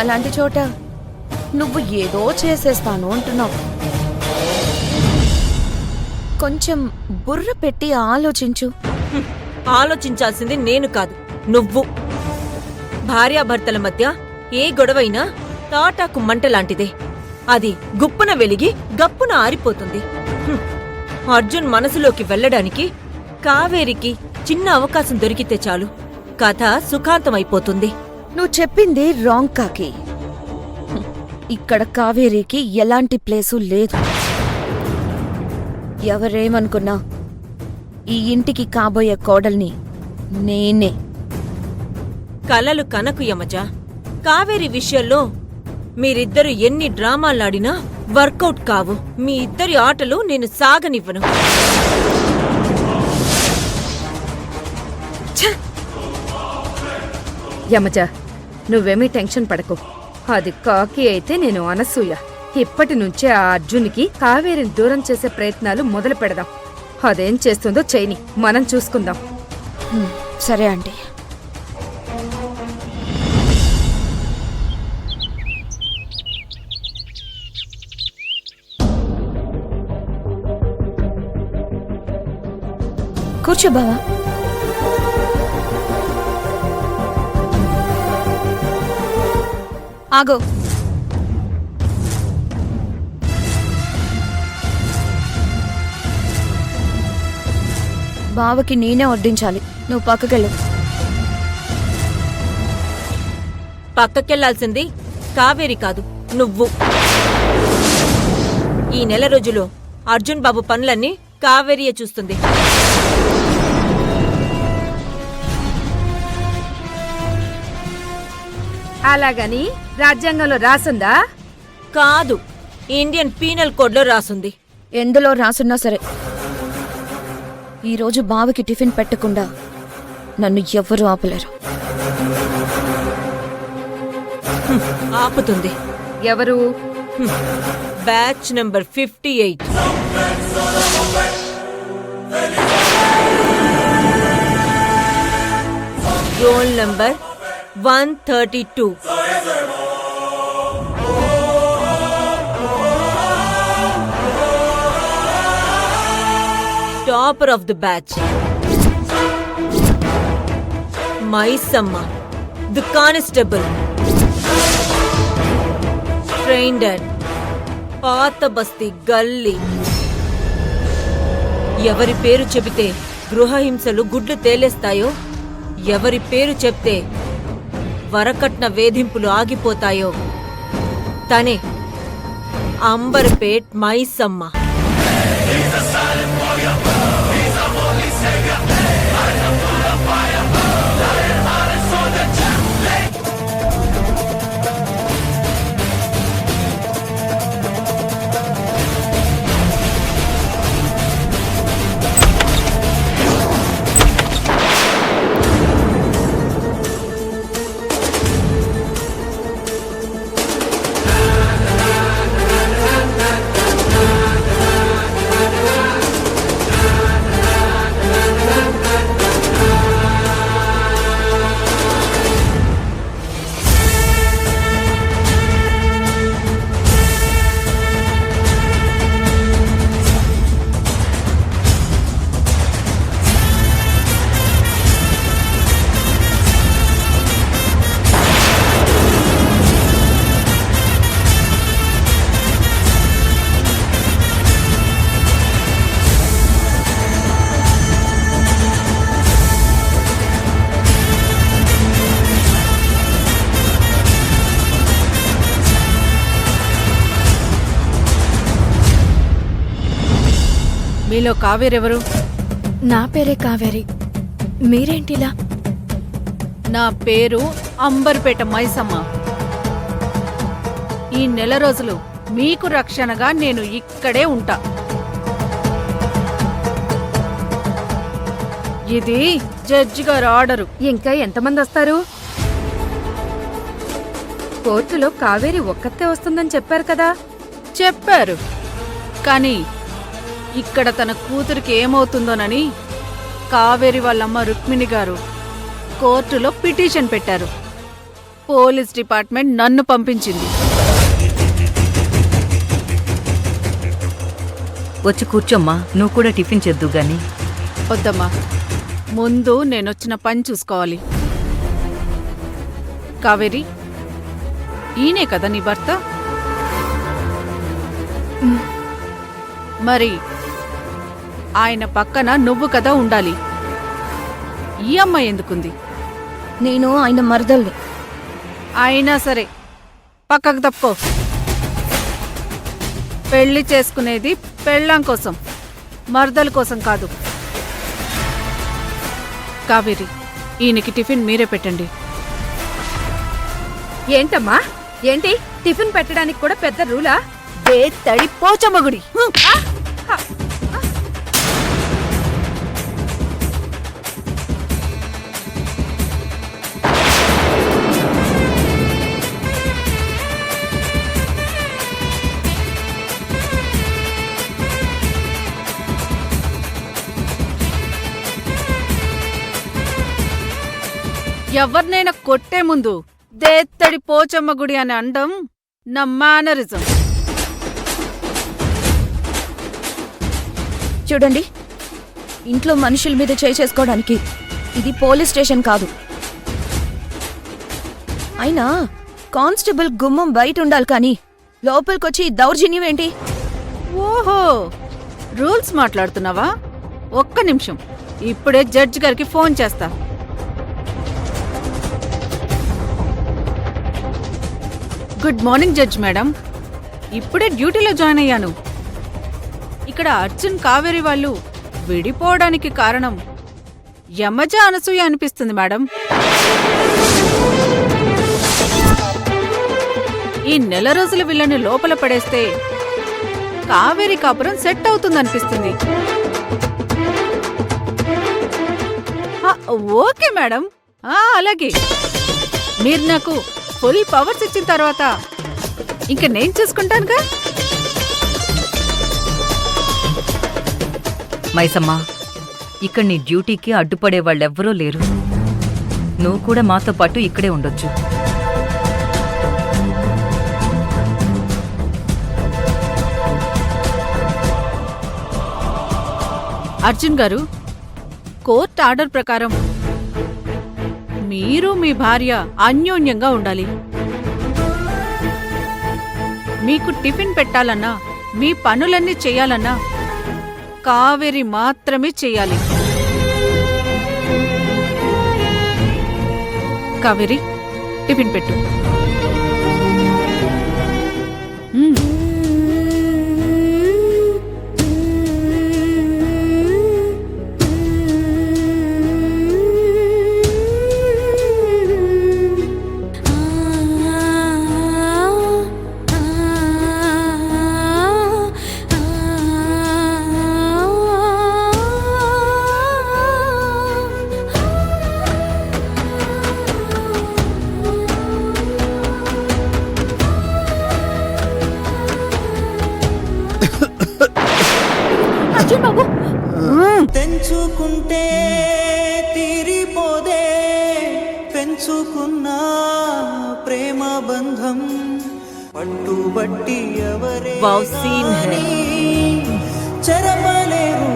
అలాంటి చోట నువ్వు ఏదో చేసేస్తాను అంటున్నావు. కొంచెం బుర్ర పెట్టి ఆలోచించు. ఆలోచించాల్సింది నేను కాదు, నువ్వు. భార్యాభర్తల మధ్య ఏ గొడవైనా తాటాకు మంటలాంటిదే. అది గుప్పున వెలిగి గప్పున ఆరిపోతుంది. అర్జున్ మనసులోకి వెళ్లడానికి కావేరికి చిన్న అవకాశం దొరికితే చాలు, కథ సుఖాంతమైపోతుంది. నువ్వు చెప్పింది రాంగ్ కాకి. ఇక్కడ కావేరికి ఎలాంటి ప్లేసు లేదు. ఎవరేమనుకున్నా ఈ ఇంటికి కాబోయే కోడల్ని నేనే. కలలు కనకు యమజ. కావేరి విషయంలో మీరిద్దరు ఎన్ని డ్రామాలాడినా వర్కౌట్ కావు. మీ ఇద్దరి ఆటలు నేను సాగనివ్వను. యమజ, నువ్వేమీ టెన్షన్ పడకు. అది కాకి అయితే నేను అనసూయ. ఇప్పటి నుంచే ఆ అర్జునికి కావేరిని దూరం చేసే ప్రయత్నాలు మొదలు పెడదాం. అదేం చేస్తుందో చేయని, మనం చూసుకుందాం. సరే ఆంటీ. కూర్చో బావా. ఆగో. బావకి నేనే వడ్డించాలి. నువ్వు పక్కకెళ్ళు. పక్కకెళ్లాల్సింది కావేరి కాదు, నువ్వు. ఈ నెల రోజులో అర్జున్ బాబు పనులన్నీ కావేరియే చూస్తుంది. అలాగని రాజ్యాంగంలో రాసుందా? కాదు, ఇండియన్ పీనల్ కోడ్లో రాసుంది. ఎందులో రాసున్నా సరే, ఈరోజు బావకి టిఫిన్ పెట్టకుండా నన్ను ఎవ్వరూ ఆపలేరు. ఆపుతుంది. ఎవరు? Batch number 58. Roll number 132. Topper of the batch Maisamma, the constable, trained at పాత బస్తీ గల్లీ. ఎవరి పేరు చెబితే గృహహింసలు గుడ్లు తేలేస్తాయో, ఎవరి పేరు చెప్తే వరకట్న వేధింపులు ఆగిపోతాయో తనే అంబర్పేట్ మైసమ్మ. మీలో కావేరెవరు? నా పేరే కావేరి. మీరేంటిలా? నా పేరు అంబర్పేట మైసమ్మ. ఈ నెల రోజులు మీకు రక్షణగా నేను ఇక్కడే ఉంటా. ఇది జడ్జి గారు ఆర్డరు. ఇంకా ఎంతమంది వస్తారు? కోర్టులో కావేరి ఒక్కతే వస్తుందని చెప్పారు కదా? చెప్పారు, కానీ ఇక్కడ తన కూతురికి ఏమవుతుందోనని కావేరి వాళ్ళమ్మ రుక్మిణి గారు కోర్టులో పిటిషన్ పెట్టారు. పోలీస్ డిపార్ట్మెంట్ నన్ను పంపించింది. వచ్చి కూర్చోమ్మా, నువ్వు కూడా టిఫిన్ చేద్దు గాని. వద్దమ్మా, ముందు నేనొచ్చిన పని చూసుకోవాలి. కావేరి, ఈయనే కదా నీ భర్త? మరి ఆయన పక్కన నువ్వు కదా ఉండాలి. ఈ అమ్మాయి ఎందుకుంది? నేను ఆయన మరదల్ని. అయినా సరే పక్కకు తప్పుకో. పెళ్లి చేసుకునేది పెళ్ళాం కోసం, మరదల కోసం కాదు. కావేరి, ఈయనకి టిఫిన్ మీరే పెట్టండి. ఏంటమ్మా, ఏంటి టిఫిన్ పెట్టడానికి కూడా పెద్ద రూలా? తడి పోచమ్మగుడి. ఎవరినైనా కొట్టే ముందు దేత్తడి పోచమ్మ గుడి అని అండం నా మేనరిజం. చూడండి, ఇంట్లో మనుషుల మీద చేసుకోవడానికి ఇది పోలీస్ స్టేషన్ కాదు. అయినా కానిస్టేబుల్ గుమ్మం బయట ఉండాలి కానీ లోపలికొచ్చి దౌర్జన్యం ఏంటి? ఓహో, రూల్స్ మాట్లాడుతున్నావా? ఒక్క నిమిషం, ఇప్పుడే జడ్జి గారికి ఫోన్ చేస్తా. గుడ్ మార్నింగ్ జడ్జ్ మేడం, ఇప్పుడే డ్యూటీలో జాయిన్ అయ్యాను. ఇక్కడ అర్జున్ కావేరి వాళ్ళు విడిపోవడానికి కారణం యమజ అనసూయ అనిపిస్తుంది మేడం. ఈ నెల రోజులు వీళ్ళని లోపల పడేస్తే కావేరి కాపురం సెట్ అవుతుందనిపిస్తుంది. ఓకే మేడం, అలాగే. మీరు నాకు ఫుల్ పవర్స్ ఇచ్చిన తర్వాత ఇంక నేను చూసుకుంటానుగా. మైసమ్మా, ఇక్కడ నీ డ్యూటీకి అడ్డుపడే వాళ్ళెవ్వరూ లేరు. నువ్వు కూడా మాతో పాటు ఇక్కడే ఉండొచ్చు. అర్జున్ గారు, కోర్ట్ ఆర్డర్ ప్రకారం మీరు మీ భార్య అన్యోన్యంగా ఉండాలి. మీకు టిఫిన్ పెట్టాలన్నా, మీ పనులన్నీ చెయ్యాలన్నా కావేరి మాత్రమే చెయ్యాలి. కావేరి, టిఫిన్ పెట్టు. తెంచుకుంటే తీరిపోదే పెంచుకున్న ప్రేమ బంధం పట్టుబట్టి ఎవరే వావ్, సీన్ హై. చెరపలేరు